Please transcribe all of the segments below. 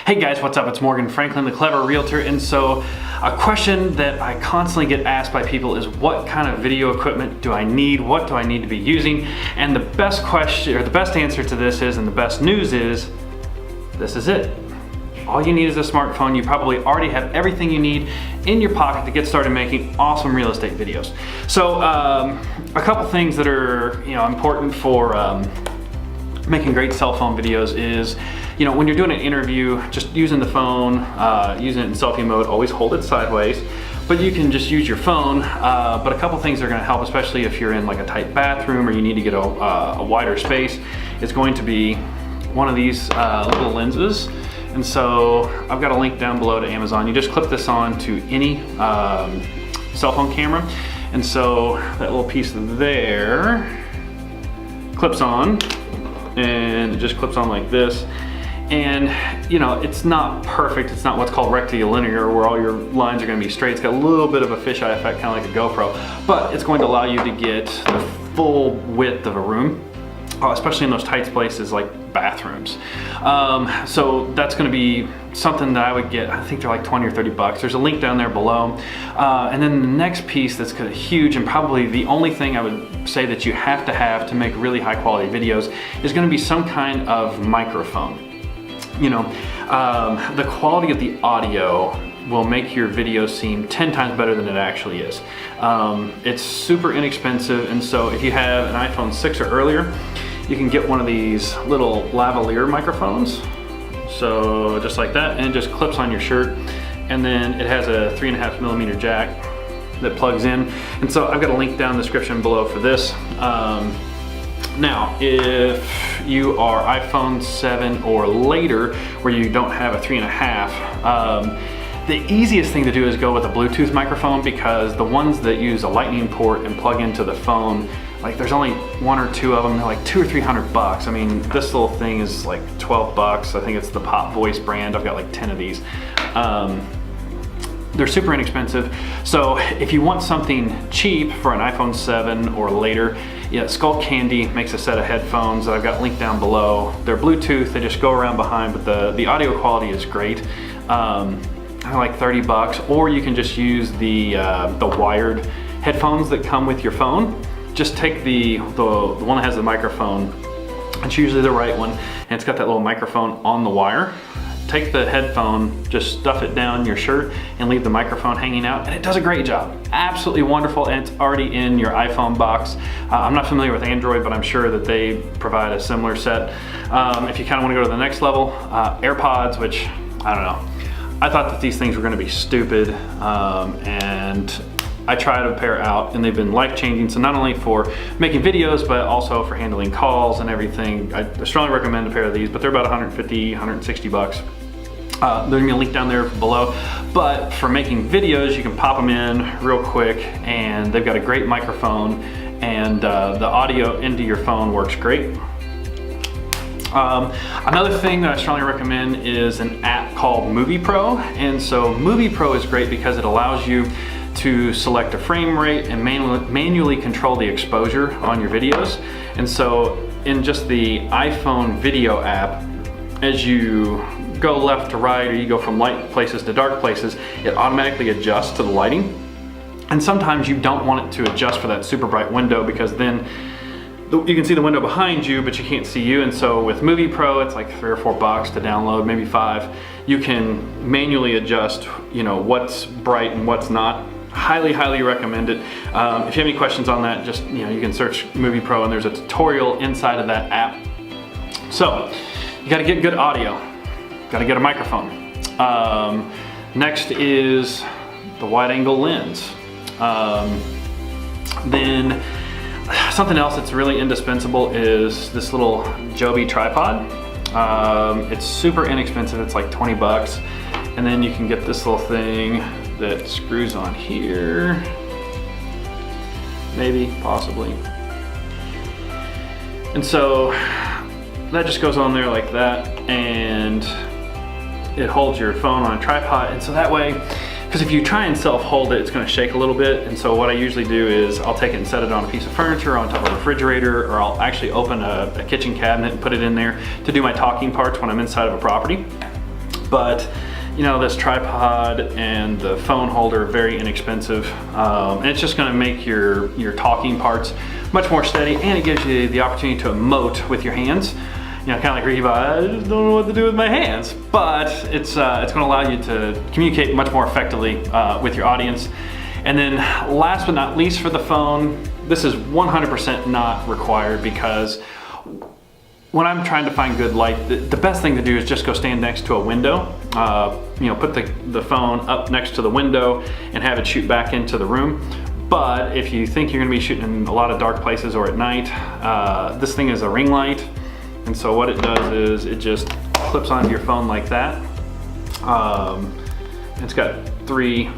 Hey guys, what's up? It's Morgan Franklin, the Clever Realtor. And so a question that I constantly get asked by people is what kind of video equipment do I need? What do I need to be using? And the best question, or the best answer to this is, and the best news is, this is it. All you need is a smartphone. You probably already have everything you need in your pocket to get started making awesome real estate videos. So a couple things that are important for making great cell phone videos is, when you're doing an interview, just using the phone, using it in selfie mode, always hold it sideways, but you can just use your phone. But a couple things are gonna help, especially if you're in like a tight bathroom or you need to get a wider space, is going to be one of these little lenses. And so I've got a link down below to Amazon. You just clip this on to any cell phone camera. And so that little piece there clips on, and it just clips on like this. And it's not perfect. It's not what's called rectilinear, where all your lines are gonna be straight. It's got a little bit of a fisheye effect, kind of like a GoPro, but it's going to allow you to get the full width of a room, especially in those tight places like bathrooms. So that's gonna be something that I would get. I think they're like 20 or 30 bucks. There's a link down there below. And then the next piece that's kind of huge, and probably the only thing I would say that you have to make really high quality videos, is gonna be some kind of microphone. The quality of the audio will make your video seem 10 times better than it actually is. It's super inexpensive, and so if you have an iPhone 6 or earlier, you can get one of these little lavalier microphones. So just like that, and it just clips on your shirt. And then it has a 3.5mm jack that plugs in. And so I've got a link down in the description below for this. Now, if you are iPhone 7 or later, where you don't have a 3.5, the easiest thing to do is go with a Bluetooth microphone, because the ones that use a lightning port and plug into the phone, like there's only one or two of them. They're like $200 or $300. I mean, this little thing is like 12 bucks. I think it's the Pop Voice brand. I've got like 10 of these. They're super inexpensive. So if you want something cheap for an iPhone 7 or later, Skull Candy makes a set of headphones that I've got linked down below. They're Bluetooth, they just go around behind, but the audio quality is great. Like 30 bucks, or you can just use the wired headphones that come with your phone. Just take the one that has the microphone. It's usually the right one, and it's got that little microphone on the wire. Take the headphone, just stuff it down your shirt and leave the microphone hanging out, and it does a great job. Absolutely wonderful, and it's already in your iPhone box. I'm not familiar with Android, but I'm sure that they provide a similar set. If you kind of want to go to the next level, AirPods, which, I don't know. I thought that these things were gonna be stupid, and I tried a pair out, and they've been life-changing. So not only for making videos, but also for handling calls and everything. I strongly recommend a pair of these, but they're about 150, 160 bucks. There's gonna be a link down there below. But for making videos, you can pop them in real quick, and they've got a great microphone, and the audio into your phone works great. Another thing that I strongly recommend is an app called Movie Pro. And so Movie Pro is great because it allows you to select a frame rate and manually control the exposure on your videos. And so in just the iPhone video app, as you go left to right, or you go from light places to dark places, it automatically adjusts to the lighting. And sometimes you don't want it to adjust for that super bright window, because then you can see the window behind you, but you can't see you. And so with Movie Pro, it's like $3 or $4 to download, maybe $5. You can manually adjust, what's bright and what's not. Highly, highly recommend it. If you have any questions on that, just, you can search Movie Pro, and there's a tutorial inside of that app. So you gotta get good audio, gotta get a microphone. Next is the wide angle lens. Then something else that's really indispensable is this little Joby tripod. It's super inexpensive, it's like 20 bucks. And then you can get this little thing that screws on here, maybe, possibly. And so that just goes on there like that, and it holds your phone on a tripod. And so that way, because if you try and self-hold it, it's gonna shake a little bit. And so what I usually do is I'll take it and set it on a piece of furniture, on top of a refrigerator, or I'll actually open a kitchen cabinet and put it in there to do my talking parts when I'm inside of a property. but you know, this tripod and the phone holder are very inexpensive. And it's just gonna make your talking parts much more steady, and it gives you the opportunity to emote with your hands. You know, kind of like Ricky, I just don't know what to do with my hands. But it's gonna allow you to communicate much more effectively with your audience. And then last but not least for the phone, this is 100% not required, because when I'm trying to find good light, the best thing to do is just go stand next to a window. You know, put the phone up next to the window and have it shoot back into the room. But if you think you're gonna be shooting in a lot of dark places or at night, this thing is a ring light. And so what it does is it just clips onto your phone like that. It's got 3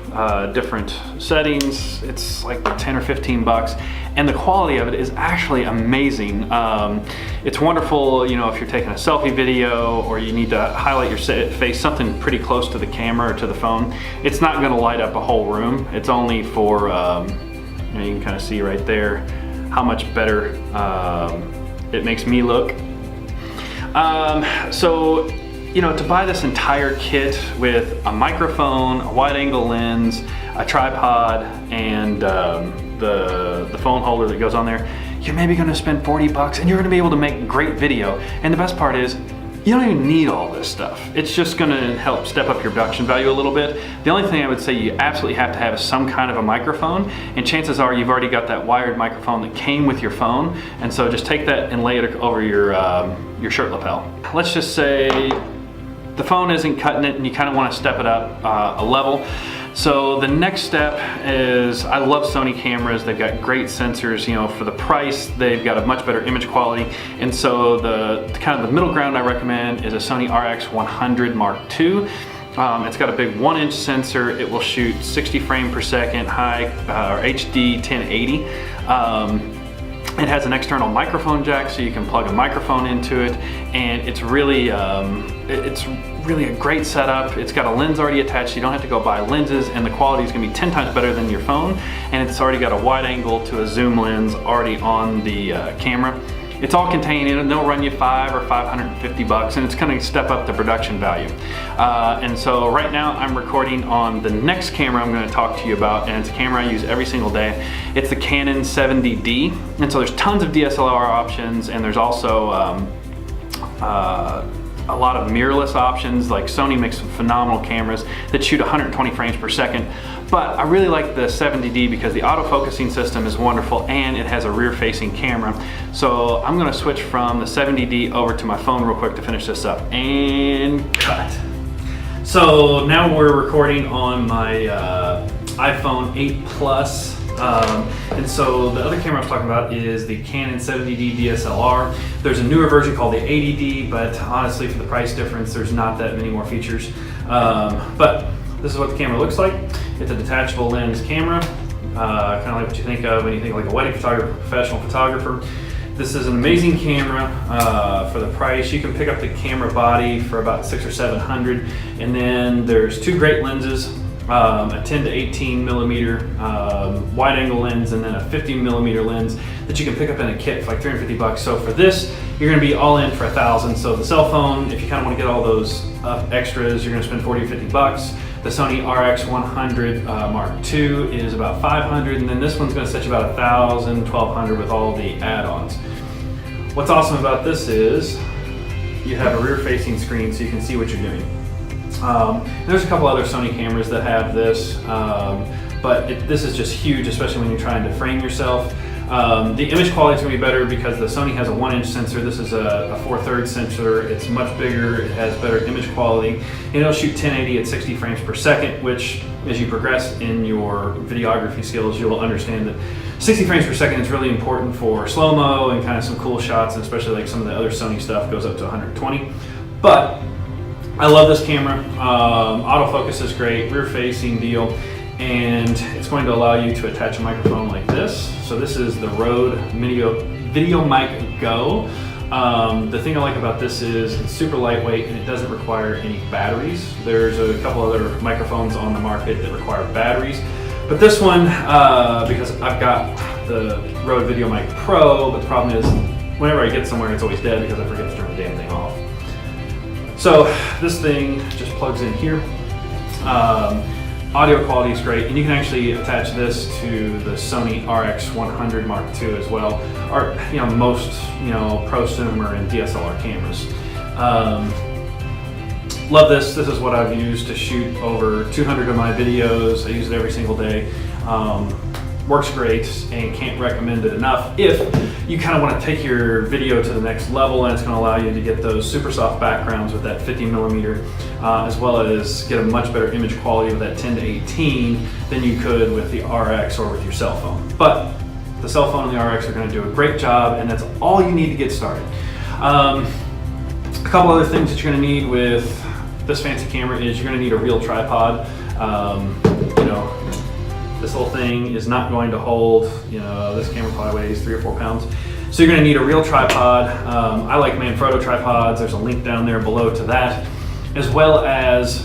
different settings. It's like 10 or 15 bucks. And the quality of it is actually amazing. It's wonderful, you know, if you're taking a selfie video or you need to highlight your face, something pretty close to the camera or to the phone. It's not gonna light up a whole room. It's only for, you know, you can kind of see right there how much better it makes me look. So, you know, to buy this entire kit with a microphone, a wide angle lens, a tripod, and the phone holder that goes on there, you're maybe gonna spend 40 bucks and you're gonna be able to make great video. And the best part is, you don't even need all this stuff. It's just gonna help step up your production value a little bit. The only thing I would say you absolutely have to have is some kind of a microphone, and chances are you've already got that wired microphone that came with your phone, and so just take that and lay it over your shirt lapel. Let's just say the phone isn't cutting it and you kind of want to step it up a level. So the next step is, I love Sony cameras. They've got great sensors, you know, for the price, they've got a much better image quality. And so the kind of the middle ground I recommend is a Sony RX100 Mark II. It's got a big 1-inch sensor. It will shoot 60 frames per second, high or HD 1080. It has an external microphone jack, so you can plug a microphone into it, and it's really a great setup. It's got a lens already attached, so you don't have to go buy lenses, and the quality is gonna be 10 times better than your phone, and it's already got a wide angle to a zoom lens already on the camera. It's all contained in it, and they'll run you $500 or $550, and it's gonna step up the production value. And so right now I'm recording on the next camera I'm gonna talk to you about, and it's a camera I use every single day. It's the Canon 70D, and so there's tons of DSLR options, and there's also a lot of mirrorless options. Like Sony makes some phenomenal cameras that shoot 120 frames per second. But I really like the 70D because the autofocusing system is wonderful and it has a rear-facing camera. So I'm gonna switch from the 70D over to my phone real quick to finish this up. And cut. So now we're recording on my iPhone 8 Plus. And so the other camera I was talking about is the Canon 70D DSLR. There's a newer version called the 80D, but honestly for the price difference, there's not that many more features. But this is what the camera looks like. It's a detachable lens camera, kind of like what you think of when you think like a wedding photographer, professional photographer. This is an amazing camera for the price. You can pick up the camera body for about $600 or $700, and then there's 2 great lenses. A 10 to 18 millimeter wide angle lens, and then a 50 millimeter lens that you can pick up in a kit for like 350 bucks. So for this, you're gonna be all in for $1,000. So the cell phone, if you kind of want to get all those extras, you're gonna spend 40 or 50 bucks. The Sony RX100 Mark II is about 500, and then this one's gonna set you about 1,000, 1,200 with all the add-ons. What's awesome about this is you have a rear-facing screen so you can see what you're doing. There's a couple other Sony cameras that have this, but this is just huge, especially when you're trying to frame yourself. The image quality is going to be better because the Sony has a 1-inch sensor. This is a 4/3 sensor. It's much bigger, it has better image quality, and it'll shoot 1080 at 60 frames per second, which as you progress in your videography skills, you'll understand that 60 frames per second is really important for slow-mo and kind of some cool shots, and especially like some of the other Sony stuff goes up to 120. But I love this camera. Autofocus is great, rear-facing deal, and it's going to allow you to attach a microphone like this. So this is the Rode Video Mic Go. The thing I like about this is it's super lightweight and it doesn't require any batteries. There's a couple other microphones on the market that require batteries, but this one, because I've got the Rode Video Mic Pro, but the problem is whenever I get somewhere it's always dead because I forget to turn the damn thing off. So this thing just plugs in here. Audio quality is great, and you can actually attach this to the Sony RX100 Mark II as well, or most prosumer and DSLR cameras. Love this. This is what I've used to shoot over 200 of my videos. I use it every single day. Works great and can't recommend it enough if you kind of want to take your video to the next level, and it's going to allow you to get those super soft backgrounds with that 50mm, as well as get a much better image quality with that 10 to 18 than you could with the RX or with your cell phone. But the cell phone and the RX are going to do a great job, and that's all you need to get started. A couple other things that you're going to need with this fancy camera is you're going to need a real tripod. This little thing is not going to hold, this camera probably weighs 3 or 4 pounds. So you're going to need a real tripod. I like Manfrotto tripods. There's a link down there below to that, as well as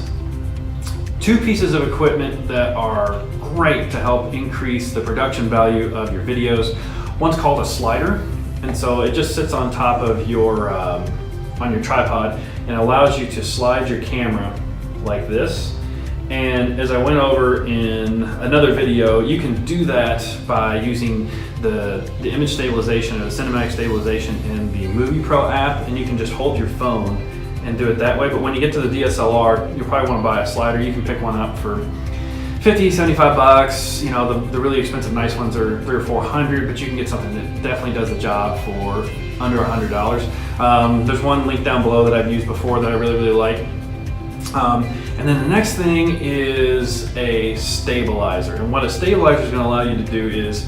2 pieces of equipment that are great to help increase the production value of your videos. One's called a slider, and so it just sits on top of your on your tripod and allows you to slide your camera like this. And as I went over in another video, you can do that by using the image stabilization or the cinematic stabilization in the Movie Pro app, and you can just hold your phone and do it that way. But when you get to the DSLR, you'll probably want to buy a slider. You can pick one up for 50, 75 bucks. The really expensive nice ones are 300 or 400, but you can get something that definitely does the job for under $100. There's one link down below that I've used before that I really, really like. And then the next thing is a stabilizer. And what a stabilizer is going to allow you to do is,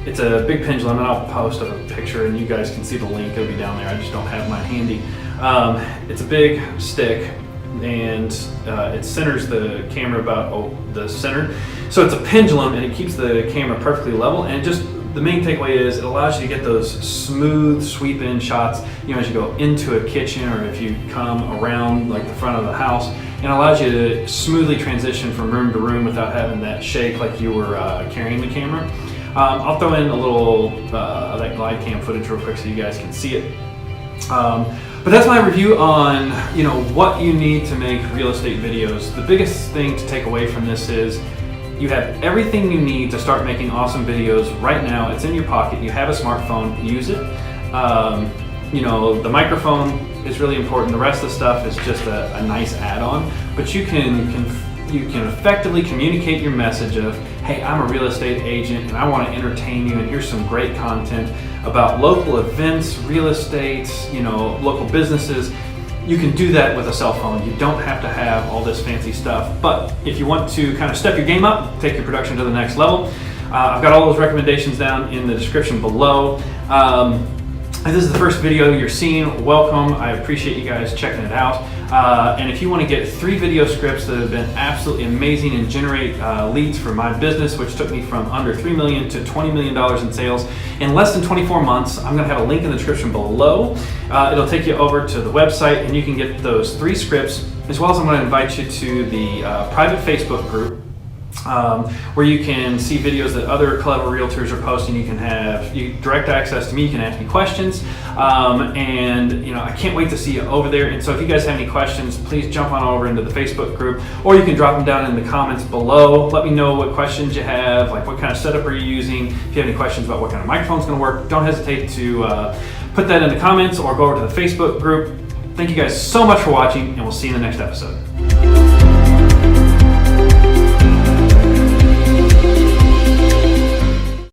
it's a big pendulum, and I'll post a picture and you guys can see the link. It'll be down there. I just don't have mine handy. It's a big stick, and it centers the camera about the center. So it's a pendulum, and it keeps the camera perfectly level. And just the main takeaway is it allows you to get those smooth sweep in shots, as you go into a kitchen or if you come around like the front of the house, and allows you to smoothly transition from room to room without having that shake like you were carrying the camera. I'll throw in a little that glide cam footage real quick so you guys can see it. But that's my review on what you need to make real estate videos. The biggest thing to take away from this is you have everything you need to start making awesome videos right now. It's in your pocket. You have a smartphone, use it. The microphone is really important. The rest of the stuff is just a nice add-on, but you can effectively communicate your message of, hey, I'm a real estate agent and I want to entertain you, and here's some great content about local events, real estate, local businesses. You can do that with a cell phone. You don't have to have all this fancy stuff. But if you want to kind of step your game up, take your production to the next level, I've got all those recommendations down in the description below. If this is the first video you're seeing, welcome. I appreciate you guys checking it out. And if you want to get 3 video scripts that have been absolutely amazing and generate leads for my business, which took me from under $3 million to $20 million in sales in less than 24 months, I'm going to have a link in the description below. It'll take you over to the website, and you can get those 3 scripts, as well as I'm going to invite you to the private Facebook group, where you can see videos that other clever realtors are posting. You can have direct access to me. You can ask me questions, and I can't wait to see you over there. And so if you guys have any questions, please jump on over into the Facebook group, or you can drop them down in the comments below. Let me know what questions you have, like what kind of setup are you using. If you have any questions about what kind of microphone is going to work, don't hesitate to put that in the comments or go over to the Facebook group. Thank you guys so much for watching, and we'll see you in the next episode.